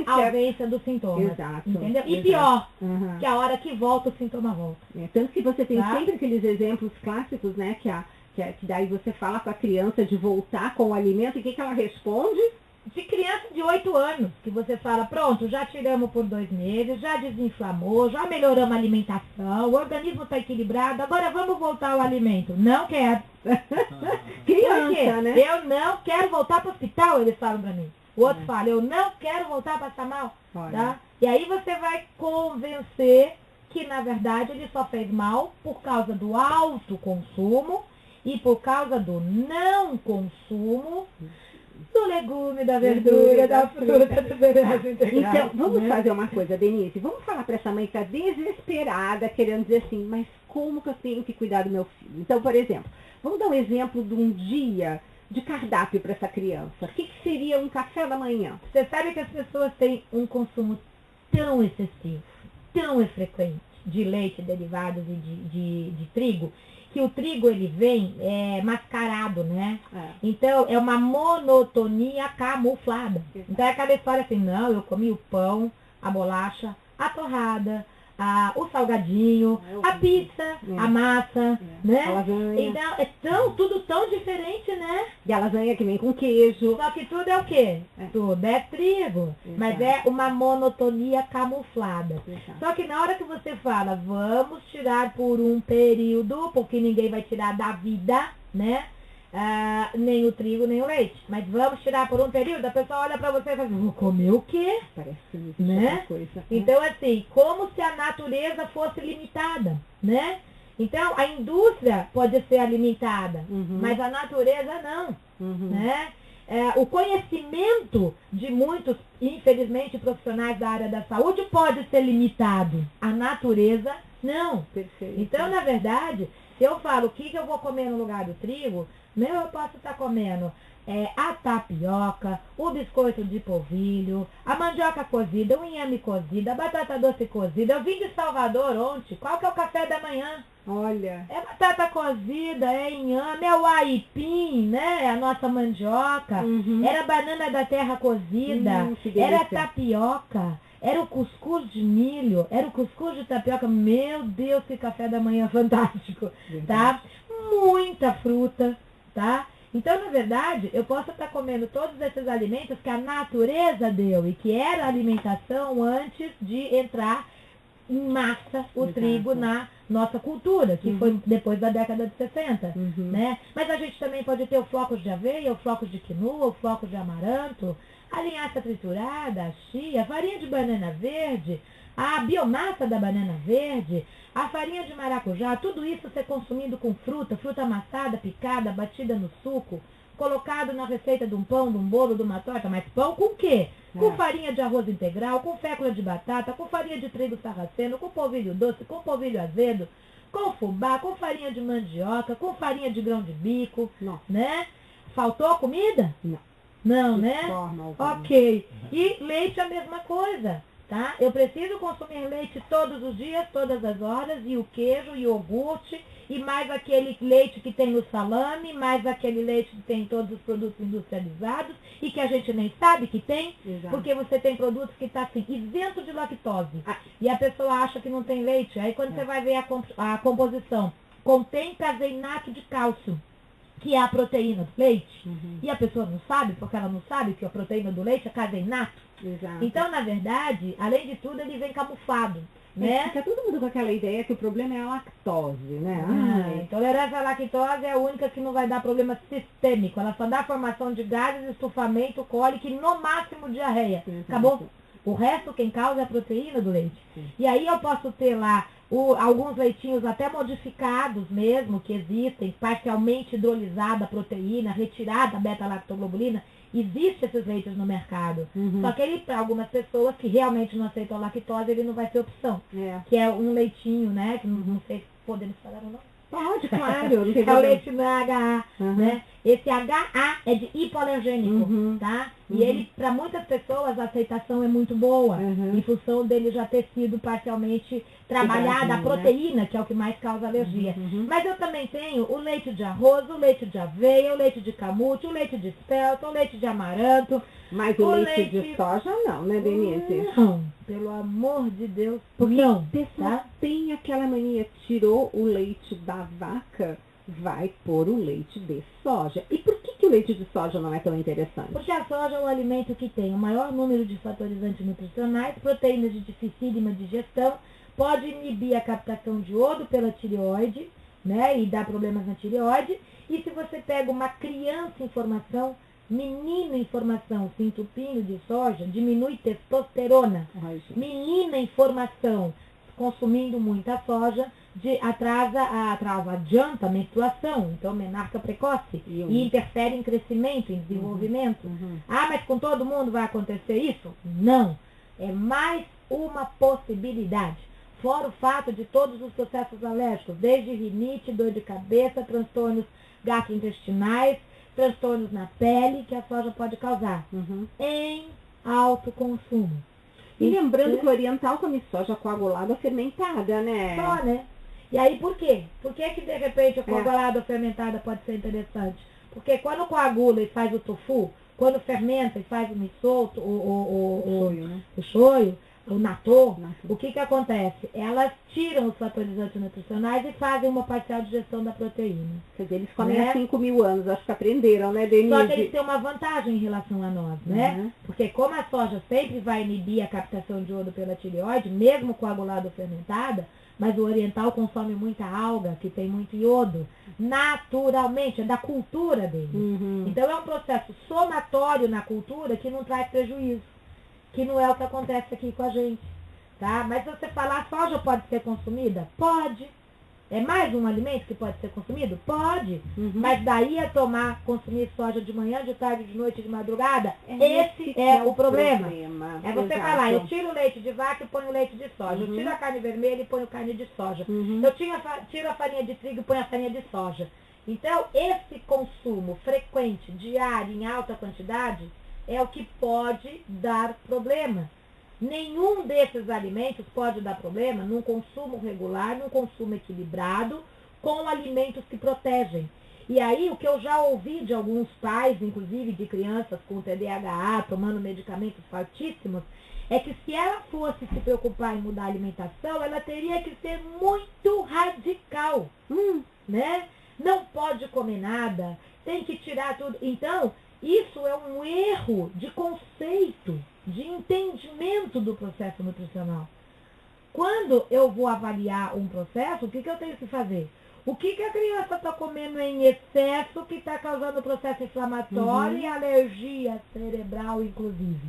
ausência dos sintomas. Exato. Entendeu? E Exato. pior, Uhum. que a hora que volta o sintoma volta. Tanto que você tem Tá? sempre aqueles exemplos clássicos, né? Que daí você fala para a criança de voltar com o alimento e o que ela responde? De criança de 8 anos, que você fala, pronto, já tiramos por 2 meses, já desinflamou, já melhoramos a alimentação, o organismo está equilibrado, agora vamos voltar ao alimento. Não quero. Criança, Por quê? né? Eu não quero voltar para o hospital, eles falam para mim. O outro fala, eu não quero voltar a passar mal. Olha. Tá? E aí você vai convencer que, na verdade, ele só fez mal por causa do alto consumo e por causa do não consumo do legume, da verdura, da fruta, do cereais integrais. Então, vamos né? fazer uma coisa, Denise. Vamos falar para essa mãe que está desesperada, querendo dizer assim, mas como que eu tenho que cuidar do meu filho? Então, por exemplo, vamos dar um exemplo de um dia de cardápio para essa criança. O que seria um café da manhã? Você sabe que as pessoas têm um consumo tão excessivo, tão frequente de leite, derivados e de trigo, que o trigo ele vem mascarado, né? Então é uma monotonia camuflada. Então é aquela história assim, não, eu comi o pão, a bolacha, a torrada, o salgadinho, a pizza, a massa, né? A lasanha. Então tudo tão diferente, né? E a lasanha que vem com queijo. Só que tudo é o quê? Tudo é trigo, mas é uma monotonia camuflada. Exato. Só que na hora que você fala, vamos tirar por um período, porque ninguém vai tirar da vida, né? Nem o trigo, nem o leite. Mas vamos tirar por um período, a pessoa olha pra você e fala, vou comer o quê? Parece Né? outra coisa. Então, assim, como se a natureza fosse limitada, né? Então, a indústria pode ser limitada, mas a natureza não, né? O conhecimento de muitos, infelizmente, profissionais da área da saúde pode ser limitado. A natureza, não. Perfeito. Então, na verdade, se eu falo o que eu vou comer no lugar do trigo, eu posso estar comendo a tapioca, o biscoito de polvilho, a mandioca cozida, o inhame cozido, a batata doce cozida. Eu vim de Salvador ontem. Qual que é o café da manhã? Olha. É batata cozida, é inhame, é o aipim, né? É a nossa mandioca. Era banana da terra cozida, que delícia. era tapioca, era o cuscuz de milho, era o cuscuz de tapioca. Meu Deus, que café da manhã fantástico, tá? Muita fruta, tá? Então, na verdade, eu posso estar comendo todos esses alimentos que a natureza deu e que era a alimentação antes de entrar em massa o trigo na nossa cultura, que foi depois da década de 60, né? Mas a gente também pode ter o flocos de aveia, o flocos de quinoa, o flocos de amaranto, a linhaça triturada, a chia, a farinha de banana verde, a biomassa da banana verde, a farinha de maracujá, tudo isso ser consumido com fruta amassada, picada, batida no suco, colocado na receita de um pão, de um bolo, de uma torta. Mas pão com o quê? Com farinha de arroz integral, com fécula de batata, com farinha de trigo sarraceno, com polvilho doce, com polvilho azedo, com fubá, com farinha de mandioca, com farinha de grão de bico, né? Faltou comida? Não, né? Ok. E leite a mesma coisa. Tá? Eu preciso consumir leite todos os dias, todas as horas, e o queijo, e o iogurte, e mais aquele leite que tem no salame, mais aquele leite que tem todos os produtos industrializados, e que a gente nem sabe que tem, porque você tem produtos que estão assim, isento de lactose, e a pessoa acha que não tem leite. Aí quando você vai ver a composição, contém caseinato de cálcio, que é a proteína do leite, e a pessoa não sabe, porque ela não sabe que a proteína do leite é caseinato. Então, na verdade, além de tudo, ele vem camuflado, né? Fica todo mundo com aquela ideia que o problema é a lactose, né? Intolerância à lactose é a única que não vai dar problema sistêmico. Ela só dá formação de gases, estufamento, cólica e no máximo diarreia. Acabou? O resto, quem causa é a proteína do leite. E aí eu posso ter lá alguns leitinhos até modificados mesmo, que existem, parcialmente hidrolisada a proteína, retirada a beta-lactoglobulina, existe esses leites no mercado. Só que ele, para algumas pessoas que realmente não aceitam a lactose, ele não vai ser opção. Que é um leitinho, né? Que não sei se podemos falar ou não. Pode, claro. É o leite HA, né? Esse HA é de hipoalergênico, tá? E ele, para muitas pessoas, a aceitação é muito boa, em função dele já ter sido parcialmente trabalhada, a proteína, que é o que mais causa alergia. Mas eu também tenho o leite de arroz, o leite de aveia, o leite de camute, o leite de espelta, o leite de amaranto. Mas o leite de soja não, né, Denise? Não, pelo amor de Deus, porque não. A pessoa tem aquela mania, tirou o leite da vaca, vai pôr o leite de soja. E por que o leite de soja não é tão interessante? Porque a soja é um alimento que tem o maior número de fatorizantes nutricionais, proteínas de dificílima digestão, pode inibir a captação de iodo pela tireoide, né, e dar problemas na tireoide. E se você pega uma criança em formação, menino em formação, se entupindo de soja, diminui testosterona. Menina em formação, consumindo muita soja, adianta a menstruação, então menarca precoce, e interfere em crescimento, em desenvolvimento. Ah, mas com todo mundo vai acontecer isso? Não. É mais uma possibilidade. Fora o fato de todos os processos alérgicos, desde rinite, dor de cabeça, transtornos gastrointestinais, transtornos na pele que a soja pode causar, em alto consumo. E lembrando que o oriental come soja coagulada fermentada, né? Só, né? E aí por quê? Por que de repente a coagulada ou fermentada pode ser interessante? Porque quando coagula e faz o tofu, quando fermenta e faz o miso, o shoyu, o natô, o que acontece? Elas tiram os fatorizantes nutricionais e fazem uma parcial digestão da proteína. Quer dizer, eles comem há 5.000 anos, acho que aprenderam, né, Denise? Só que eles têm uma vantagem em relação a nós, né? Porque como a soja sempre vai inibir a captação de iodo pela tireoide, mesmo coagulada ou fermentada, mas o oriental consome muita alga, que tem muito iodo, naturalmente, é da cultura dele. Então é um processo somatório na cultura que não traz prejuízo, que não é o que acontece aqui com a gente, tá? Mas se você falar, a soja pode ser consumida? Pode. É mais um alimento que pode ser consumido? Pode. Mas daí a consumir soja de manhã, de tarde, de noite, de madrugada, esse é o problema. É você falar, eu tiro o leite de vaca e ponho o leite de soja. Eu tiro a carne vermelha e ponho carne de soja. Eu tiro a farinha de trigo e ponho a farinha de soja. Então, esse consumo frequente, diário, em alta quantidade, é o que pode dar problema. Nenhum desses alimentos pode dar problema num consumo regular, num consumo equilibrado, com alimentos que protegem. E aí, o que eu já ouvi de alguns pais, inclusive de crianças com TDAH, tomando medicamentos fortíssimos, é que se ela fosse se preocupar em mudar a alimentação, ela teria que ser muito radical, né? Não pode comer nada, tem que tirar tudo. Então, isso é um erro de conceito, de entendimento do processo nutricional. Quando eu vou avaliar um processo, o que eu tenho que fazer? O que a criança está comendo em excesso que está causando processo inflamatório e alergia cerebral, inclusive?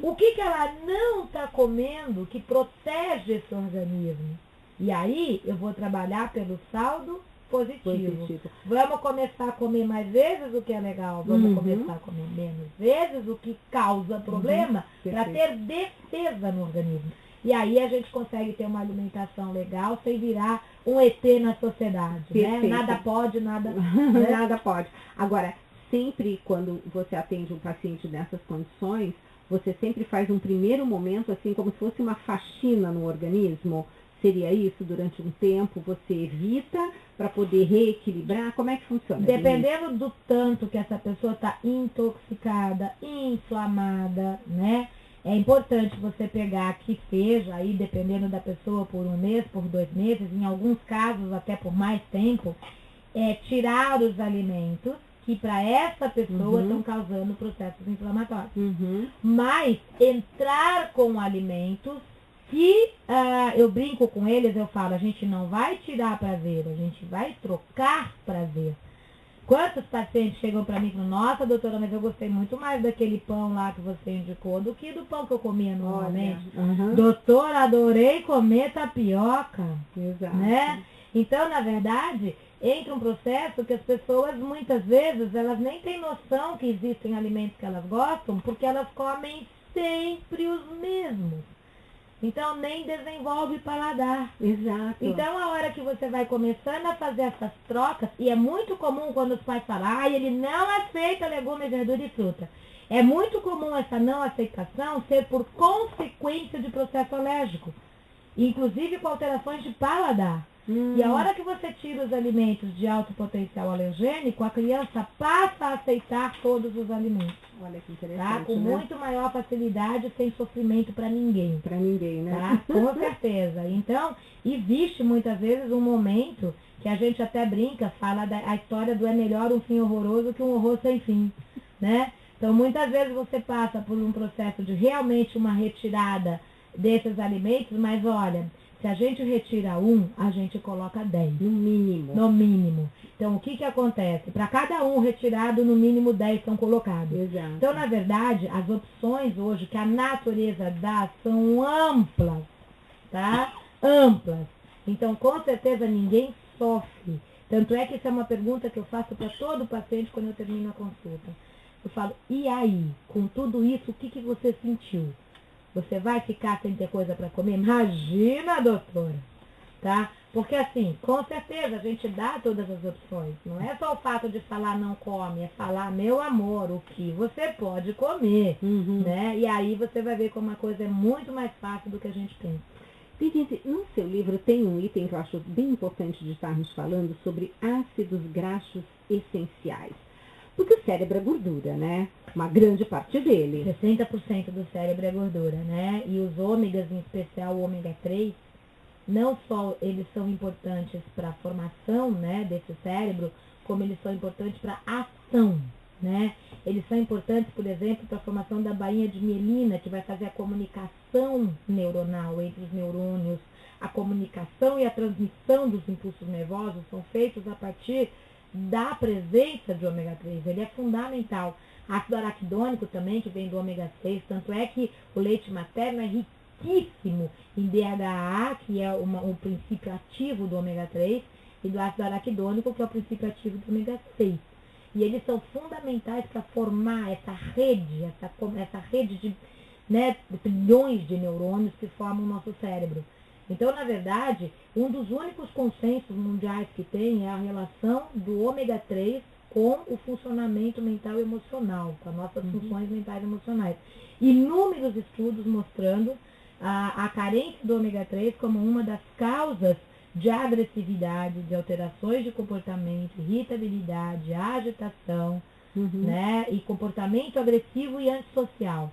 O que ela não está comendo que protege esse organismo? E aí eu vou trabalhar pelo saldo positivo. Vamos começar a comer mais vezes, o que é legal. Vamos começar a comer menos vezes, o que causa problema, para ter defesa no organismo. E aí a gente consegue ter uma alimentação legal sem virar um ET na sociedade. Né? Nada pode, nada... Né? Nada pode. Agora, sempre quando você atende um paciente nessas condições, você sempre faz um primeiro momento, assim, como se fosse uma faxina no organismo. Seria isso? Durante um tempo você evita para poder reequilibrar? Como é que funciona? Dependendo do tanto que essa pessoa está intoxicada, inflamada, né? É importante você pegar que seja aí, dependendo da pessoa, por 1 mês, por 2 meses, em alguns casos até por mais tempo, tirar os alimentos que para essa pessoa estão causando processos inflamatórios. Mas entrar com alimentos que eu brinco com eles, eu falo, a gente não vai tirar prazer, a gente vai trocar prazer. Quantos pacientes chegam para mim e falam, nossa, doutora, mas eu gostei muito mais daquele pão lá que você indicou do que do pão que eu comia normalmente. Doutora, adorei comer tapioca. Exato. Né? Então, na verdade, entra um processo que as pessoas, muitas vezes, elas nem têm noção que existem alimentos que elas gostam, porque elas comem sempre os mesmos. Então, nem desenvolve paladar. Exato. Então, a hora que você vai começando a fazer essas trocas, e é muito comum quando os pais falam, ele não aceita legume, verdura e fruta. É muito comum essa não aceitação ser por consequência de processo alérgico, inclusive com alterações de paladar. E a hora que você tira os alimentos de alto potencial alergênico, a criança passa a aceitar todos os alimentos. Olha que interessante, tá? Com muito maior facilidade, sem sofrimento para ninguém. Para ninguém, né? Tá? Com certeza. Então, existe muitas vezes um momento que a gente até brinca, fala a história do é melhor um fim horroroso que um horror sem fim, né? Então, muitas vezes você passa por um processo de realmente uma retirada desses alimentos, mas olha, se a gente retira um, a gente coloca 10. No mínimo. No mínimo. Então, o que acontece? Para cada um retirado, no mínimo 10 são colocados. Exato. Então, na verdade, as opções hoje que a natureza dá são amplas, tá? Amplas. Então, com certeza, ninguém sofre. Tanto é que isso é uma pergunta que eu faço para todo paciente quando eu termino a consulta. Eu falo, e aí? Com tudo isso, o que você sentiu? Você vai ficar sem ter coisa para comer? Imagina, doutora, tá? Porque assim, com certeza a gente dá todas as opções. Não é só o fato de falar não come, é falar, meu amor, o que você pode comer, né? E aí você vai ver como a coisa é muito mais fácil do que a gente pensa. Denise, no seu livro tem um item que eu acho bem importante de estarmos falando sobre ácidos graxos essenciais. Porque o cérebro é gordura, né? Uma grande parte dele. 60% do cérebro é gordura, né? E os ômegas, em especial o ômega 3, não só eles são importantes para a formação, né, desse cérebro, como eles são importantes para a ação, né? Eles são importantes, por exemplo, para a formação da bainha de mielina, que vai fazer a comunicação neuronal entre os neurônios. A comunicação e a transmissão dos impulsos nervosos são feitos a partir da presença de ômega 3, ele é fundamental. Ácido araquidônico também, que vem do ômega 6, tanto é que o leite materno é riquíssimo em DHA, que é um princípio ativo do ômega 3, e do ácido araquidônico, que é o princípio ativo do ômega 6. E eles são fundamentais para formar essa rede de, né, trilhões de neurônios que formam o nosso cérebro. Então, na verdade, um dos únicos consensos mundiais que tem é a relação do ômega 3 com o funcionamento mental e emocional, com as nossas funções mentais e emocionais. Inúmeros estudos mostrando a carência do ômega 3 como uma das causas de agressividade, de alterações de comportamento, irritabilidade, agitação, né, e comportamento agressivo e antissocial.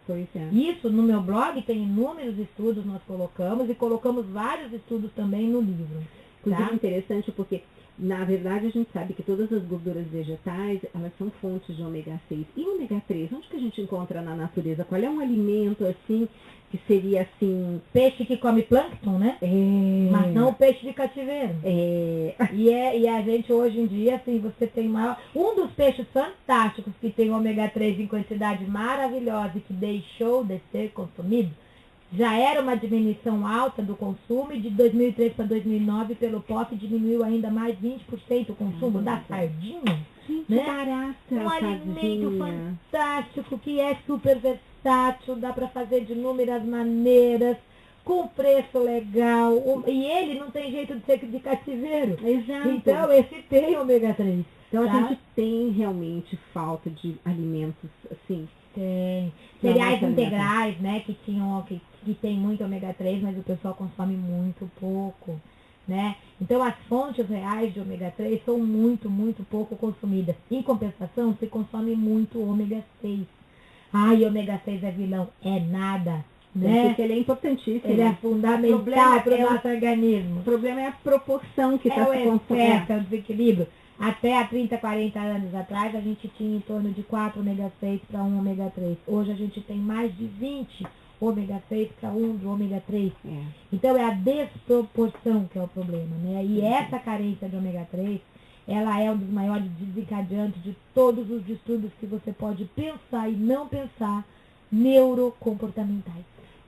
Isso no meu blog tem inúmeros estudos, nós colocamos vários estudos também no livro. Inclusive, interessante porque, na verdade, a gente sabe que todas as gorduras vegetais, elas são fontes de ômega 6. E ômega 3, onde que a gente encontra na natureza? Qual é um alimento, assim, que seria, assim... Peixe que come plâncton, né? Mas não o peixe de cativeiro. E a gente, hoje em dia, assim, você tem maior... Um dos peixes fantásticos que tem ômega 3 em quantidade maravilhosa e que deixou de ser consumido, já era uma diminuição alta do consumo e de 2003 para 2009 pelo POF diminuiu ainda mais 20% o consumo da sardinha. Gente, né? barata, Um alimento fantástico que é super versátil, dá para fazer de inúmeras maneiras, com preço legal, e ele não tem jeito de ser de cativeiro. Exato. Então esse tem ômega 3. Então tá? a gente tem realmente falta de alimentos, assim... Tem. Cereais integrais, né, que tem muito ômega 3, mas o pessoal consome muito pouco, né? Então as fontes reais de ômega 3 são muito, muito pouco consumidas. Em compensação, se consome muito ômega 6. Ai, ômega 6 é vilão. É nada, né? Porque ele é importantíssimo. Ele é fundamental para o nosso organismo. O problema é a proporção que está se consumindo. É o desequilíbrio. Até há 30, 40 anos atrás, a gente tinha em torno de 4 ômega 6 para 1 ômega 3. Hoje a gente tem mais de 20 ômega 6 para 1 de ômega 3. Então é a desproporção que é o problema, né? E essa carência de ômega 3, ela é um dos maiores desencadeantes de todos os distúrbios que você pode pensar e não pensar, neurocomportamentais.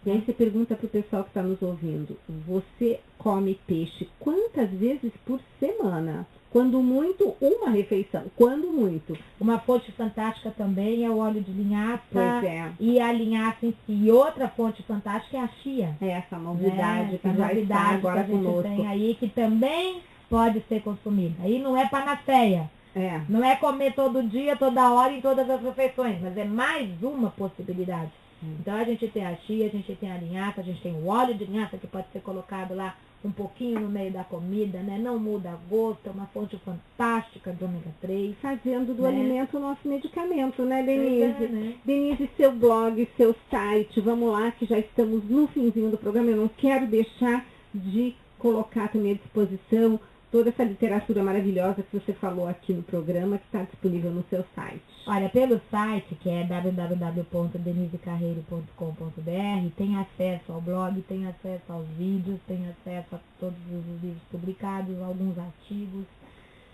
E aí você pergunta para o pessoal que está nos ouvindo, você come peixe quantas vezes por semana? Quando muito, uma refeição. Quando muito. Uma fonte fantástica também é o óleo de linhaça. Pois é. E a linhaça em si. E outra fonte fantástica é a chia. É essa novidade, né? que já está agora que a gente conosco. tem aí, que também pode ser consumida. Aí não é panaceia. É. Não é comer todo dia, toda hora, em todas as refeições. Mas é mais uma possibilidade. Então a gente tem a chia, a gente tem a linhaça, a gente tem o óleo de linhaça que pode ser colocado lá um pouquinho no meio da comida, né? Não muda gosto, é uma fonte fantástica de ômega 3. Fazendo do né? alimento o nosso medicamento, né, Denise? Pois é, né? Denise, seu blog, seu site, vamos lá, que já estamos no finzinho do programa. Eu não quero deixar de colocar também à disposição toda essa literatura maravilhosa que você falou aqui no programa, que está disponível no seu site. Olha, pelo site, que é www.denisecarreiro.com.br, tem acesso ao blog, tem acesso aos vídeos, tem acesso a todos os livros publicados, alguns artigos,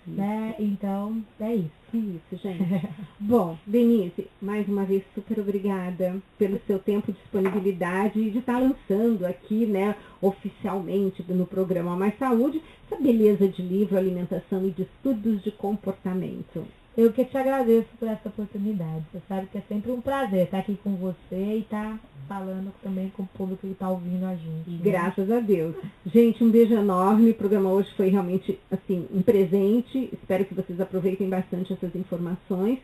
né? Então, é isso. Isso, gente. Bom, Denise, mais uma vez, super obrigada pelo seu tempo, disponibilidade e de estar lançando aqui, né, oficialmente no programa Mais Saúde, essa beleza de livro, alimentação e de estudos de comportamento. Eu que te agradeço por essa oportunidade. Você sabe que é sempre um prazer estar aqui com você e estar falando também com o público que está ouvindo a gente. Né? Graças a Deus. Gente, um beijo enorme. O programa hoje foi realmente, assim, um presente. Espero que vocês aproveitem bastante essas informações,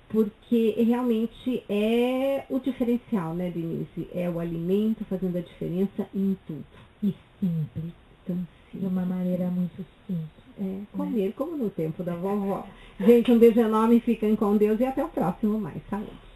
porque realmente é o diferencial, né, Denise? É o alimento fazendo a diferença em tudo. E simples. Tão De simples. uma maneira muito simples. Comer como no tempo da vovó. Gente, um beijo enorme, fiquem com Deus e até o próximo Mais Saúde.